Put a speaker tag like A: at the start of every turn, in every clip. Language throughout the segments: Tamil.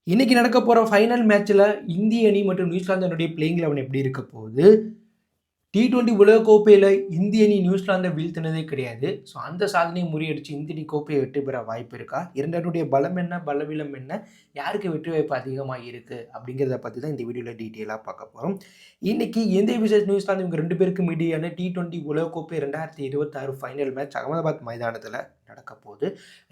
A: இன்னைக்கு நடக்க போற ஃபைனல் மேட்ச்ல இந்திய அணி மற்றும் நியூசிலாந்து அணியுடைய பிளேயிங் 11 எப்படி இருக்க போகுது? T20 உலகக்கோப்பையில இந்திய அணி நியூசிலாந்தை வீழ்த்தினதே கிடையாது. ஸோ அந்த சாதனையை முறியடிச்சு இந்திய அணி கோப்பையை வெற்றி பெற வாய்ப்பு இருக்கா? இரண்டு அணியுடைய பலம் என்ன? பலவீனம் என்ன? யாருக்கு வெற்றி வாய்ப்பு அதிகமாக இருக்கு? அப்படிங்கிறத பத்தி தான் இந்த வீடியோல டீட்டெயிலா பார்க்க போறோம். இன்னைக்கு இந்தியா விசஸ் நியூசிலாந்து இவங்க 2 பேருக்கும் இடையான T20 உலகக்கோப்பை 2026 ஃபைனல் மேட்ச் அகமதாபாத் மைதானத்துல நடக்க போகுது.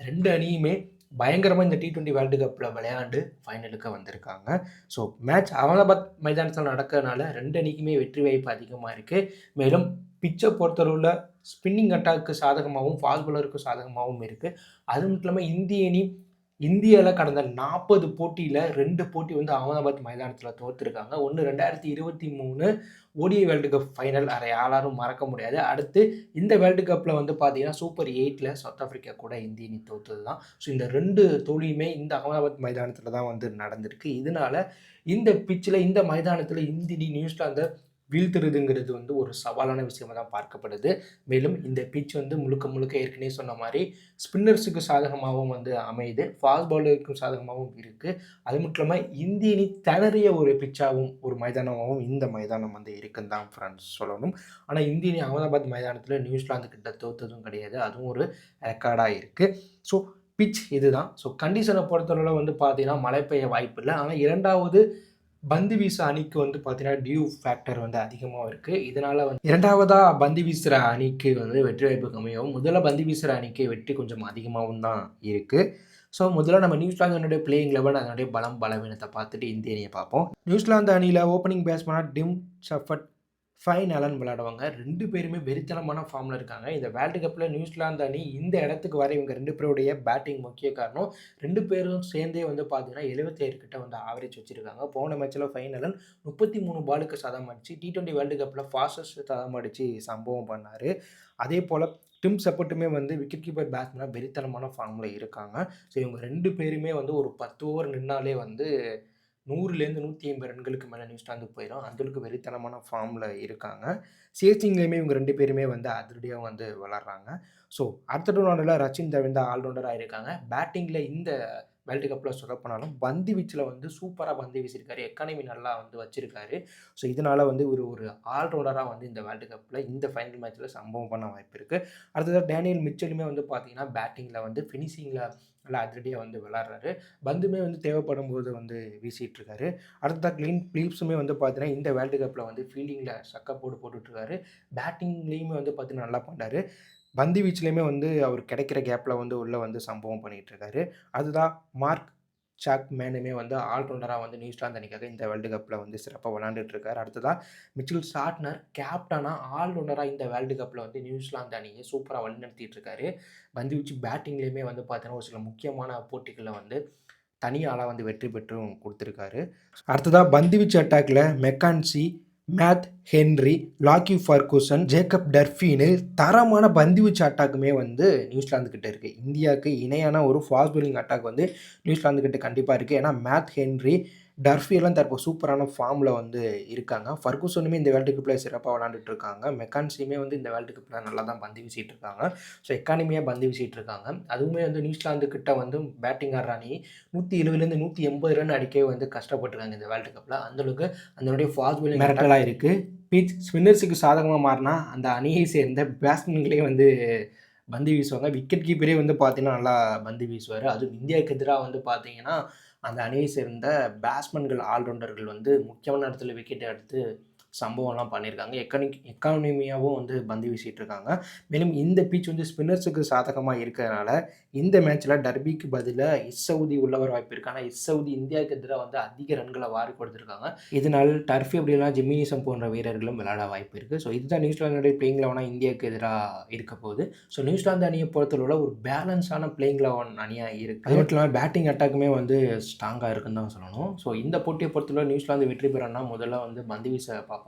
A: 2 அணியுமே பயங்கரமாக இந்த T20 வேர்ல்டு கப்பில் விளையாண்டு ஃபைனலுக்கு வந்திருக்காங்க. ஸோ மேட்ச் அகமதாபாத் மைதானத்தில் நடக்கிறதுனால 2 அணிக்குமே வெற்றி வாய்ப்பு அதிகமாக இருக்குது. மேலும் பிச்சை பொறுத்தளவில் ஸ்பின்னிங் அட்டாக்கு சாதகமாகவும் ஃபாஸ்ட் பாலருக்கும் சாதகமாகவும் இருக்குது. அது மட்டும் இல்லாமல் இந்திய அணி இந்தியாவில் கடந்த 40 போட்டியில் 2 போட்டி வந்து அகமதாபாத் மைதானத்தில் தோற்றுருக்காங்க. ஒன்று 2023 ஓடிஐ வேர்ல்டு கப் ஃபைனல், அதை யாராலும் மறக்க முடியாது. அடுத்து இந்த வேர்ல்டு கப்பில் வந்து பார்த்தீங்கன்னா சூப்பர் 8ல் சவுத் ஆஃப்ரிக்கா கூட இந்திய அணி தோற்றது தான். ஸோ இந்த 2 தோல்வியுமே இந்த அகமதாபாத் மைதானத்தில் தான் வந்து நடந்திருக்கு. இதனால இந்த பிச்சில் இந்த மைதானத்தில் இந்திய அணி நியூசிலாந்தை வீழ்த்துறதுங்கிறது வந்து ஒரு சவாலான விஷயமாக தான் பார்க்கப்படுது. மேலும் இந்த பிச் வந்து முழுக்க முழுக்க ஏற்கனவே சொன்ன மாதிரி ஸ்பின்னர்ஸுக்கு சாதகமாகவும் வந்து அமையுது, ஃபாஸ்ட் பாலருக்கும் சாதகமாகவும் இருக்குது. அது மட்டும் இல்லாமல் இந்திய அணி திணறிய ஒரு பிச்சாகவும் ஒரு மைதானமாகவும் இந்த மைதானம் வந்து இருக்குன்னு தான் ஃப்ரெண்ட்ஸ் சொல்லணும். ஆனால் இந்திய அணி அகமதாபாத் மைதானத்தில் நியூசிலாந்து கிட்ட தோற்றதும் கிடையாது, அதுவும் ஒரு ரெக்கார்டாக இருக்குது. ஸோ பிச் இதுதான். ஸோ கண்டிஷனை பொறுத்தளவில் வந்து பார்த்தீங்கன்னா மழை பெய்ய வாய்ப்பு இல்லை. ஆனால் இரண்டாவது பந்து வீச அணிக்கு வந்து பார்த்தீங்கன்னா டியூ ஃபேக்டர் வந்து அதிகமாக இருக்குது. இதனால் வந்து இரண்டாவதாக பந்து வீசுகிற அணிக்கு வந்து வெற்றி வாய்ப்பு கம்மியாகவும், முதல்ல பந்து வீசுகிற அணிக்கு வெற்றி கொஞ்சம் அதிகமாகவும் தான் இருக்குது. ஸோ முதல்ல நம்ம நியூசிலாந்து பிளேயிங் 11 அதனுடைய பலம் பலவீனத்தை பார்த்துட்டு இந்திய அணியை பார்ப்போம். நியூசிலாந்து அணியில் ஓப்பனிங் பேட்ஸ்மேனாக டிம் ஷஃபர்ட், ஃபைன் அலன் விளையாடுவாங்க. 2 பேருமே வெறித்தனமான ஃபார்மில் இருக்காங்க. இந்த வேர்ல்டு கப்பில் நியூசிலாந்து அணி இந்த இடத்துக்கு வர இவங்க 2 பேருடைய பேட்டிங் முக்கிய காரணம். 2 பேரும் சேர்ந்தே வந்து பார்த்தீங்கன்னா 77 கிட்ட வந்து ஆவரேஜ் வச்சுருக்காங்க. போன மேட்ச்சில் ஃபைன் அலன் 33 பாலுக்கு சதம் அடிச்சு T20 வேர்ல்டு கப்பில் ஃபாஸ்டஸ்ட் சதம் அடித்து சம்பவம் பண்ணார். அதே போல் டிம் ஷெப்பர்ட்டுமே வந்து விக்கெட் கீப்பர் பேட்ஸ்மேனாக வெறித்தனமான ஃபார்மில் இருக்காங்க. ஸோ இவங்க 2 பேருமே வந்து ஒரு 10 ஓவர் நின்னாலே வந்து 100லேருந்து 150 ரன்களுக்கு மேலே நியூசிலாந்து போயிடும். அந்தளவுக்கு வெறித்தனமான ஃபார்மில் இருக்காங்க. சேசிங்லேயுமே இவங்க 2 பேருமே வந்து அதிரடியாக வந்து விளாட்றாங்க. ஸோ அடுத்த ரவுண்டில் ரச்சின் தவிர்ந்த ஆல்ரவுண்டராக இருக்காங்க. பேட்டிங்கில் இந்த வேர்ல்டு கப்பில் சொல்லப்போனாலும் பந்து வீச்சில் வந்து சூப்பராக பந்து வீசியிருக்காரு, எக்கானமி நல்லா வந்து வச்சுருக்காரு. ஸோ இதனால் வந்து ஒரு ஆல்ரவுண்டராக வந்து இந்த வேர்ல்டு கப்பில் இந்த ஃபைனல் மேட்ச்சில் சம்பவம் பண்ண வாய்ப்பு இருக்குது. அடுத்ததாக டேனியல் மிச்சலுமே வந்து பார்த்திங்கன்னா பேட்டிங்கில் வந்து ஃபினிஷிங்கில் நல்லா அதிரடியாக வந்து விளாட்றாரு. பந்துமே வந்து தேவைப்படும் போது வந்து வீசிகிட்ருக்காரு. அடுத்ததாக கிளீன் பிலிப்ஸுமே வந்து பார்த்தீங்கன்னா இந்த வேர்ல்டு கப்பில் வந்து ஃபீல்டிங்கில் சக்கப்போடு போட்டுட்ருக்காரு. பேட்டிங்லேயுமே வந்து பார்த்தீங்கன்னா நல்லா பண்ணுறாரு. பந்து வீச்சுலேயுமே வந்து அவர் கிடைக்கிற கேப்பில் வந்து உள்ளே வந்து சம்பவம் பண்ணிகிட்ருக்காரு. அதுதான் மார்க் சாப்மேனுமே வந்து ஆல்ரவுண்டராக வந்து நியூசிலாந்து அணிக்காக இந்த வேர்ல்டு கப்பில் வந்து சிறப்பாக விளாண்டுட்ருக்காரு. அடுத்ததாக மிச்சல் சாட்னர் கேப்டனாக ஆல்ரவுண்டராக இந்த வேர்ல்டு கப்பில் வந்து நியூசிலாந்து அணியை சூப்பராக வழிநடத்திட்டு இருக்காரு. பந்து வீச்சு பேட்டிங்லேயுமே வந்து பார்த்தீங்கன்னா ஒரு சில முக்கியமான போட்டிகளில் வந்து தனியாளாக வந்து வெற்றி பெற்றும் கொடுத்துருக்காரு. அடுத்ததாக பந்து வீச்சு அட்டாக்கில் McKenzie, math Henry, லாக்கி Ferguson, Jacob டர்ஃபின்னு தரமான பந்துவீச்சு அட்டாக்குமே வந்து நியூசிலாந்து கிட்ட இருக்குது. இந்தியாவுக்கு இணையான ஒரு ஃபாஸ்ட் பவுலிங் அட்டாக் வந்து நியூசிலாந்து கிட்ட கண்டிப்பாக இருக்குது. ஏன்னா மேத் ஹென்ரி, டர்ஃபியெல்லாம் தற்போது சூப்பரான ஃபார்மில் வந்து இருக்காங்க. ஃபர்கூசனுமே இந்த வேர்ல்டு கப்பில் சிறப்பாக விளாண்டுட்டு இருக்காங்க. மெக்கான்சியுமே வந்து இந்த வேர்ல்டு கப்பில் நல்லா தான் பந்து வீசிட்டு இருக்காங்க. ஸோ எக்கானமியாக பந்து வீசிட்டு இருக்காங்க. அதுவுமே வந்து நியூசிலாந்து கிட்ட வந்து பேட்டிங் ஆடுற அணி 170லேருந்து 180 ரன் அடிக்கவே வந்து கஷ்டப்பட்டுருக்காங்க இந்த வேர்ல்டு கப்பில். அந்தளவுக்கு அதனுடைய ஃபாஸ்ட் பவுலிங் மிரட்டலாக இருக்குது. பிச் ஸ்பின்னர்ஸுக்கு சாதகமாக மாறினா அந்த அணியை சேர்ந்த பேட்ஸ்மேன்களே வந்து பந்து வீசுவாங்க. விக்கெட் கீப்பரே வந்து பார்த்தீங்கன்னா நல்லா பந்து வீசுவார். அதுவும் இந்தியாவுக்கு எதிராக வந்து பார்த்தீங்கன்னா அந்த அணியை சேர்ந்த பேட்ஸ்மேன்கள் ஆல்ரவுண்டர்கள் வந்து முக்கியமான இடத்துல விக்கெட் எடுத்து சம்பவம்லாம் பண்ணியிருக்காங்க. எக்கானமியாகவும் வந்து பந்து வீசிகிட்டு இருக்காங்க. மேலும் இந்த பிச் வந்து ஸ்பின்னர்ஸுக்கு சாதகமாக இருக்கிறதுனால இந்த மேட்ச்சில் டர்பிக்கு பதிலாக இஸ்ஸவுதி உள்ளவர் வாய்ப்பு இருக்குது. ஆனால் இஸ்ஸவுதி இந்தியாவுக்கு எதிராக வந்து அதிக ரன்களை வாரி கொடுத்துருக்காங்க. இதனால் டர்ஃபி அப்படிலாம் ஜிம்மினிசம் போன்ற வீரர்களும் விளையாட வாய்ப்பு இருக்குது. ஸோ இதுதான் நியூசிலாந்துடைய பிளேயிங் 11 இந்தியாவுக்கு எதிராக இருக்க போகுது. ஸோ நியூசிலாந்து அணியை பொறுத்தளவில் ஒரு பேலன்ஸான பிளேயிங் 11 அணியாக இருக்குது. அது மட்டும் இல்லாமல் பேட்டிங் அட்டாக்குமே வந்து ஸ்ட்ராங்காக இருக்குன்னு தான் சொல்லணும். ஸோ இந்த போட்டியை பொறுத்தளவு நியூசிலாந்து வெற்றி பெறணும்னா முதல்ல வந்து பந்து வீச பார்ப்பாங்க.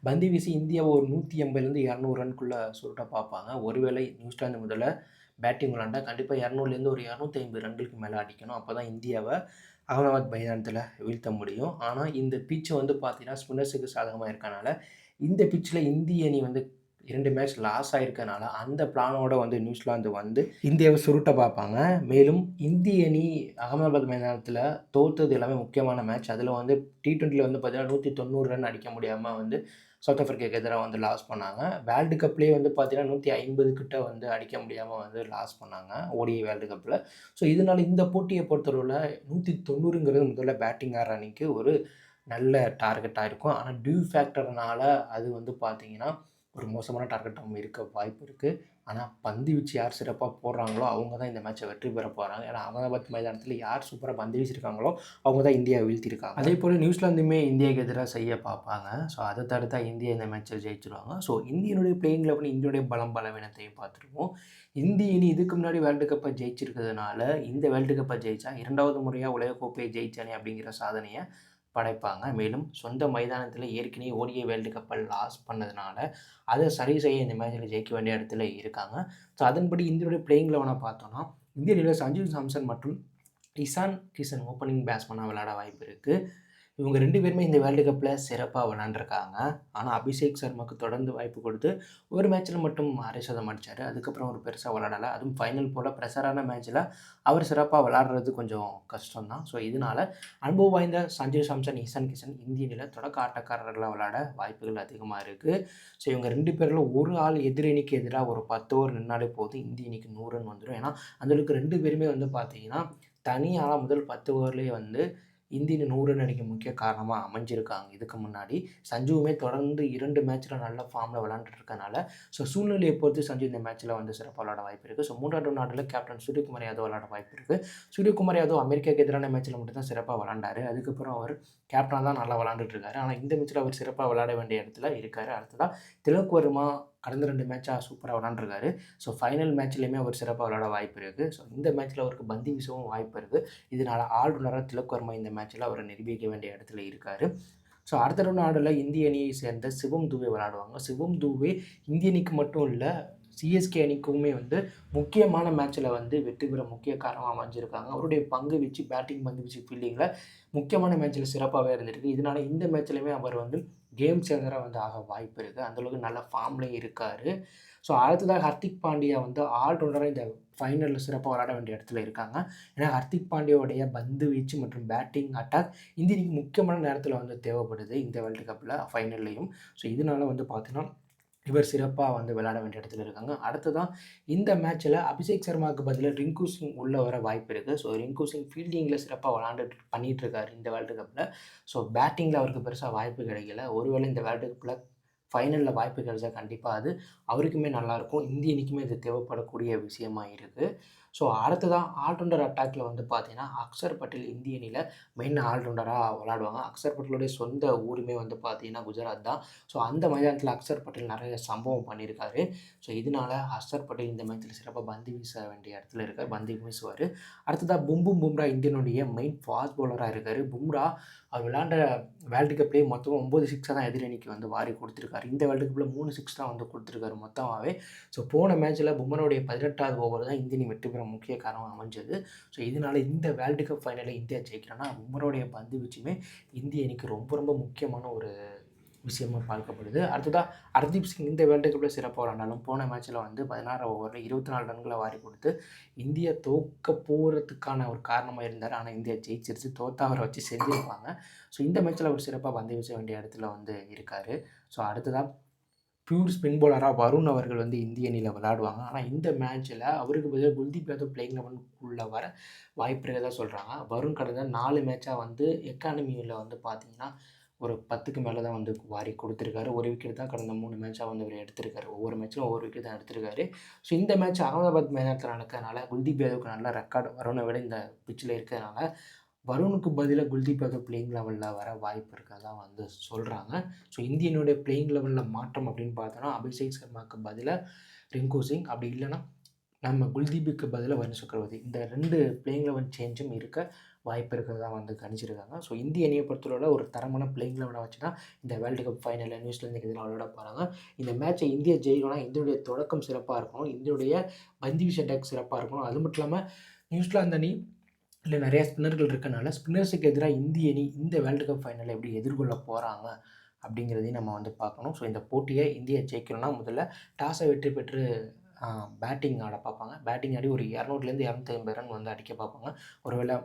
A: பந்து வீசி இந்தியாவை ஒரு 180லேருந்து 200 ரன்குள்ளே சுருட்ட பார்ப்பாங்க. ஒருவேளை நியூசிலாந்து முதல்ல பேட்டிங் விளாண்டா கண்டிப்பாக 200லேருந்து ஒரு 250 ரன்களுக்கு மேலே அடிக்கணும். அப்போ தான் இந்தியாவை அகமதாபாத் மைதானத்தில் வீழ்த்த முடியும். ஆனால் இந்த பிச்சு வந்து பார்த்தீங்கன்னா ஸ்பின்னர்ஸுக்கு சாதகமாக இருக்கனால இந்த பிச்சில் இந்திய அணி வந்து 2 மேட்ச் லாஸ் ஆயிருக்கனால அந்த பிளானோட வந்து நியூசிலாந்து வந்து இந்தியாவை சுருட்ட பார்ப்பாங்க. மேலும் இந்திய அணி அகமதாபாத் மைதானத்தில தோத்தது எல்லாமே முக்கியமான மேட்ச். அதில வந்து T20ல வந்து பார்த்தீங்கன்னா 190 ரன் அடிக்க முடியாம வந்து சவுத் ஆஃப்ரிக்காவுக்கு எதிரா வந்து லாஸ் பண்ணாங்க. வேர்ல்டு கப்லேயே வந்து பார்த்தீங்கன்னா 150 கிட்ட வந்து அடிக்க முடியாம வந்து லாஸ் பண்ணாங்க ஓடிஐ வேர்ல்டு கப்பில. ஸோ இதனால இந்த போட்டியை பொறுத்தளவுல 190ங்கிறது முதல்ல பேட்டிங் ஆடுற அணிக்கு ஒரு நல்ல டார்கெட்டா இருக்கும். ஆனா டியூ ஃபேக்டர்னால அது வந்து பார்த்தீங்கன்னா, ஒரு மோசமான டார்கெட்டாவும் இருக்க வாய்ப்பு இருக்கு. ஆனா பந்து வீச்சு யார் சிறப்பா போடுறாங்களோ, அவங்க தான் இந்த மேட்ச வெற்றி பெற போறாங்க. ஏன்னா அகமதாபாத் மைதானத்தில யார் சூப்பரா பந்து வீசியிருக்காங்களோ, அவங்க தான் இந்தியாவ வீழ்த்தியிருக்காங்க. அதேபோல நியூசிலாந்துமே இந்தியாவுக்கு எதிரா செய்ய பார்ப்பாங்க. ஸோ அத தடுத்தா இந்தியா இந்த மேட்ச ஜெயிச்சுருவாங்க. ஸோ இந்தியனுடைய பிளேயிங் 11 இந்தியாவுடைய பலம் பலவீனத்தையும் பார்த்துருவோம். இந்திய அணி இதுக்கு முன்னாடி வேர்ல்டு கப்ப ஜெயிச்சிருக்கிறதுனால, இந்த வேர்ல்டு கப்ப ஜெயிச்சா 2வது முறையா உலகக்கோப்பையை ஜெயிச்ச அணி அப்படிங்கிற சாதனைய படைப்பாங்க. மேலும் சொந்த மைதானத்தில ஏற்கனவே ஓடிஐ வேர்ல்டு கப்ப லாஸ் பண்ணதுனால, அத சரி செய்ய இந்த மேட்ச்ல ஜெயிக்க வேண்டிய இடத்துல இருக்காங்க. ஸோ அதன்படி இந்தியாவுடைய பிளேயிங் 11 பார்த்தோம்னா, இந்திய அணியில சஞ்சு சாம்சன் மற்றும் இசான் கிஷன் ஓப்பனிங் பேட்ஸ்மேனா விளையாட வாய்ப்பு இருக்கு. இவங்க 2 பேருமே இந்த வேர்ல்டு கப்பில சிறப்பா விளையாண்டுருக்காங்க. ஆனா அபிஷேக் சர்மாக்கு தொடர்ந்து வாய்ப்பு கொடுத்து, ஒரு மேட்ச்ல மட்டும் 1/2 சதம் அடிச்சாரு. அதுக்கப்புறம் அவர் பெருசா விளையாடல. அதுவும் ஃபைனல் போல ப்ரெஷரான மேட்ச்ல அவர் சிறப்பா விளையாடுறது கொஞ்சம் கஷ்டம் தான். ஸோ இதனால அனுபவம் வாய்ந்த சஞ்சு சாம்சன், இசான் கிஷன் இந்திய அணியில தொடக்க ஆட்டக்காரர்களா விளையாட வாய்ப்புகள் அதிகமா இருக்கு. ஸோ இவங்க 2 பேர்ல ஒரு ஆள் எதிர் அணிக்கு எதிரா ஒரு 10 ஓவர் நின்னாலே போதும், இந்திய அணிக்கு 100 ரன் வந்துரும். ஏன்னா அந்த அளவுக்கு 2 பேருமே வந்து பார்த்தீங்கன்னா, தனியாளா முதல் 10 ஓவர்லேயே வந்து இந்திய அணி 100 ரன் அடிக்க முக்கிய காரணமா அமைஞ்சிருக்காங்க இதுக்கு முன்னாடி. சஞ்சுவுமே தொடர்ந்து 2 மேட்ச்ல நல்ல ஃபார்ம்ல விளையாண்டுட்டு இருக்கனால, ஸோ சூழ்நிலையை பொறுத்து சஞ்சு இந்த மேட்ச்ல வந்து சிறப்பா விளையாட வாய்ப்பு இருக்கு. ஸோ 3வது நாடுல கேப்டன் சூரியகுமார் யாதவ் விளையாட வாய்ப்பு இருக்கு. சூரியகுமார் யாதவ் அமெரிக்காவுக்கு எதிரான மேட்ச்ல மட்டும் தான் சிறப்பா விளையாண்டாரு. அதுக்கப்புறம் அவர் கேப்டனா தான் நல்லா விளையாண்டுட்டு இருக்காரு. ஆனா இந்த மேட்ச்ல அவர் சிறப்பா விளையாட வேண்டிய இடத்துல இருக்காரு. அடுத்ததா திலக் வர்மா கடந்த 2 மேட்சா சூப்பரா விளையாண்டுருக்காரு. ஸோ ஃபைனல் மேட்ச்லயுமே அவர் சிறப்பா விளையாட வாய்ப்பு இருக்கு. ஸோ இந்த மேட்ச்ல அவருக்கு பந்து வீசவும் வாய்ப்பு இருக்கு. இதனால ஆல்ரவுண்டரா திலக் வர்மா இந்த மேட்ச்ல அவர நிரூபிக்க வேண்டிய இடத்துல இருக்காரு. ஸோ அடுத்த ரவுண்ட் ஆடுல இந்திய அணியை சேர்ந்த சிவம் துபே விளையாடுவாங்க. சிவம் துபே இந்திய அணிக்கு மட்டும் இல்ல, சிஎஸ்கே அணிக்குமே வந்து முக்கியமான மேட்ச்ல வந்து வெற்றி பெற முக்கிய காரணமா அமைஞ்சிருக்காங்க. அவருடைய பங்கு வீச்சு, பேட்டிங், பந்து வீச்சு, ஃபீல்டிங்ல முக்கியமான மேட்ச்ல சிறப்பாவே இருந்திருக்கு. இதனால இந்த மேட்ச்லயுமே அவர் வந்து கேம் சேஞ்சரா வந்து ஆக வாய்ப்பு இருக்கு. அந்த அளவுக்கு நல்ல ஃபார்ம்லயும் இருக்காரு. ஸோ அடுத்ததாக ஹர்திக் பாண்டியா வந்து ஆல்ரவுண்டரா இந்த ஃபைனல்ல சிறப்பா விளையாட வேண்டிய இடத்துல இருக்காங்க. ஏன்னா ஹர்திக் பாண்டியாவுடைய பந்து வீச்சு மற்றும் பேட்டிங், அட்டாக் இந்திய அணிக்கு முக்கியமான நேரத்துல வந்து தேவைப்படுது இந்த வேர்ல்டு கப்ல ஃபைனல்லயும். ஸோ இதனால வந்து பார்த்தீங்கன்னா, இவர் சிறப்பா வந்து விளையாட வேண்டிய இடத்துல இருக்காங்க. அடுத்ததா இந்த மேட்ச்ல அபிஷேக் சர்மாவுக்கு பதிலா ரிங்கு சிங் உள்ள வர வாய்ப்பு இருக்கு. ஸோ ரிங்கு சிங் ஃபீல்டிங்ல சிறப்பா பண்ணிட்டு இருக்காரு இந்த வேர்ல்டு கப்ல. ஸோ பேட்டிங்ல அவருக்கு பெருசா வாய்ப்பு கிடைக்கல. ஒருவேளை இந்த வேர்ல்டு கப்ல ஃபைனல்ல வாய்ப்பு கிடைச்சா கண்டிப்பா அது அவருக்குமே நல்லாயிருக்கும். இந்திய அணிக்குமே இது தேவைப்படக்கூடிய விஷயமா இருக்கு. ஸோ அடுத்ததா ஆல்ரவுண்டர் அட்டாக்ல வந்து பார்த்தீங்கன்னா, அக்சர் பட்டேல் இந்திய அணியில மெயின் ஆல்ரவுண்டரா விளையாடுவாங்க. அக்சர் பட்டேலுடைய சொந்த ஊருமே வந்து பார்த்தீங்கன்னா குஜராத் தான். ஸோ அந்த மைதானத்தில அக்சர் பட்டேல் நிறைய சம்பவம் பண்ணியிருக்காரு. ஸோ இதனால அக்சர் பட்டேல் இந்த மேட்ச்ல சிறப்பா பந்து வீச வேண்டிய இடத்துல இருக்காரு. பந்து வீசுவாரு. அடுத்ததா பும்ரா இந்தியனுடைய மெயின் ஃபாஸ்ட் பவுலரா இருக்காரு. பும்ரா அவர் விளையாண்ட வேர்ல்டு கப்லேயே மொத்தம் 9 சிக்ஸ தான் எதிர் அணிக்கு வந்து வாரி கொடுத்துருக்காரு. இந்த வேர்ல்டு கப்ல 3 சிக்ஸ் தான் வந்து கொடுத்துருக்காரு மொத்தமாவே. ஸோ போன மேட்ச்ல பும்ராவுடைய 18வது ஓவர் தான் இந்திய அணி வெற்றி பெற முக்கிய காரணமா அமைஞ்சது. ஸோ இதனால இந்த வேர்ல்டு கப் ஃபைனல்ல இந்தியா ஜெயிக்கணும்னா பும்ராவுடைய பந்து வீச்சுமே இந்திய அணிக்கு ரொம்ப ரொம்ப முக்கியமான ஒரு விஷயமா பார்க்கப்படுது. அடுத்ததா ஹர்தீப் சிங் இந்த வேர்ல்டு கப்ல சிறப்பா விளையாண்டாலும் போன மேட்ச்ல வந்து 16 ஓவர்ல 24 ரன்கள வாரி கொடுத்து இந்தியா தோற்க போறதுக்கான ஒரு காரணமா இருந்தாரு. ஆனா இந்தியா ஜெயிச்சிருச்சு. தோத்தா அவர வச்சு செஞ்சிருப்பாங்க. ஸோ இந்த மேட்ச்ல அவர் சிறப்பா பந்து வீச வேண்டிய இடத்துல வந்து இருக்காரு. ஸோ அடுத்ததா பியூர் ஸ்பின் பவுலரா வருண் அவர்கள் வந்து இந்திய அணியில விளையாடுவாங்க. ஆனா இந்த மேட்ச்ல அவருக்கு பதிலா குல்தீப் யாதவ் பிளேயிங் 11க்குள்ள வர வாய்ப்பு இருக்கிறதா சொல்றாங்க. வருண் கடந்த 4 மேட்சா வந்து எக்கானமில வந்து பார்த்தீங்கன்னா, ஒரு 10க்கு மேல தான் வந்து வாரி கொடுத்துருக்காரு. 1 விக்கெட் தான் கடந்த 3 மேட்சா வந்து இவரு எடுத்திருக்காரு. ஒவ்வொரு மேட்ச்லும் ஒவ்வொரு விக்கெட் தான் எடுத்திருக்காரு. ஸோ இந்த மேட்ச் அகமதாபாத் மைதானத்தில நடக்கிறதுனால குல்தீப் யாதவ்க்கு நல்ல ரெக்கார்ட் வருணை விட இந்த பிட்ச்ல இருக்கிறதுனால, வருணுக்கு பதிலா குல்தீப் யாதவ் பிளேயிங் 11ல வர வாய்ப்பு இருக்கிறதா வந்து சொல்றாங்க. ஸோ இந்தியனுடைய பிளேயிங் 11ல மாற்றம் அப்படின்னு பார்த்தோம்னா, அபிஷேக் சர்மாக்கு பதிலா ரிங்கு சிங், அப்படி இல்லன்னா நம்ம குல்தீப்புக்கு பதிலா வருண் சக்கரவர்த்தி. இந்த 2 பிளேயிங் 11 சேஞ்சும் இருக்க வாய்ப்பு இருக்கிறதா வந்து கணிச்சிருக்காங்க. ஸோ இந்திய அணியை பொறுத்தளவுல ஒரு தரமான பிளேயிங் 11 வச்சு தான் இந்த வேர்ல்டு கப் ஃபைனல்ல நியூசிலாந்துக்கு எதிரா விளையாட போறாங்க. இந்த மேட்சை இந்தியா ஜெயிக்கணும்னா இந்தியாவுடைய தொடக்கம் சிறப்பா இருக்கணும். இந்தியாவுடைய பந்து வீச்சு அட்டாக் சிறப்பா இருக்கணும். அது மட்டும் இல்லாம நியூசிலாந்து அணி இல்ல நிறைய ஸ்பின்னர்கள் இருக்கனால, ஸ்பின்னர்ஸுக்கு எதிரா இந்திய அணி இந்த வேர்ல்டு கப் ஃபைனல எப்படி எதிர்கொள்ள போறாங்க அப்படிங்கிறதையும் நம்ம வந்து பார்க்கணும். ஸோ இந்த போட்டியை இந்தியா ஜெயிக்கணும்னா முதல்ல டாஸை வெற்றி பெற்று பேட்டிங் ஆட பார்ப்பாங்க. பேட்டிங் ஆடி ஒரு 200லேருந்து 250 ரன் வந்து அடிக்க பார்ப்பாங்க. ஒருவேளை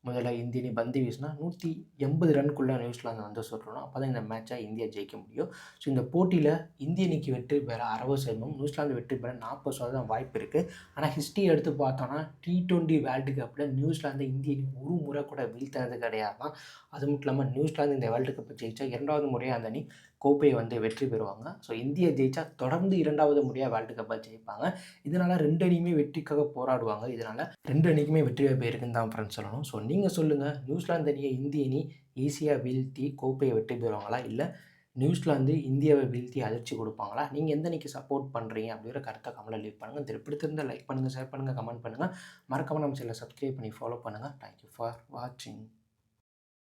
A: முதல்ல இந்திய அணி பந்து வீசினா 180 ரன்குள்ளே நியூசிலாந்து வந்து சொல்லணும். அப்போ தான் இந்த மேட்சை இந்தியா ஜெயிக்க முடியும். ஸோ இந்த போட்டியில் இந்திய அணிக்கு வெற்றி பெற 60%, நியூசிலாந்து வெற்றி பெற 40% வாய்ப்பு இருக்குது. ஆனால் ஹிஸ்ட்ரி எடுத்து பார்த்தோன்னா T20 வேர்ல்டு கப்பில் நியூசிலாந்து இந்திய அணி ஒரு முறை கூட வீழ்த்தினது கிடையாதான். அது மட்டும் இல்லாமல் நியூசிலாந்து இந்த வேர்ல்டு கப்பை ஜெயிச்சா 2வது முறையாக அந்த அணி கோப்பையை வந்து வெற்றி பெறுவாங்க. ஸோ இந்தியா ஜெயிச்சா தொடர்ந்து 2வது முறையாக வேர்ல்டு கப்பை ஜெயிப்பாங்க. இதனால் 2 அணியுமே வெற்றிக்காக போராடுவாங்க. இதனால் 2 அணிக்குமே வெற்றி வாய்ப்பு இருக்குன்னு தான் ஃப்ரெண்ட்ஸ் சொல்லணும். ஸோ நீங்கள் சொல்லுங்கள், நியூசிலாந்து அணியை இந்திய அணி ஈஸியாக வீழ்த்தி கோப்பையை வெற்றி பெறுவாங்களா, இல்லை நியூசிலாந்து இந்தியாவை வீழ்த்தி அதிர்ச்சி கொடுப்பாங்களா? நீங்கள் எந்த அணிக்கு சப்போர்ட் பண்ணுறீங்க அப்படிங்கிற கருத்தை கமெண்ட்டில் லீவ் பண்ணுங்கள். இது பிடித்திருந்தால் லைக் பண்ணுங்கள், ஷேர் பண்ணுங்கள், கமெண்ட் பண்ணுங்கள். மறக்காமல் நம்ம சேனலை சப்ஸ்கிரைப் பண்ணி ஃபாலோ பண்ணுங்கள். தேங்க்யூ ஃபார் வாட்சிங்.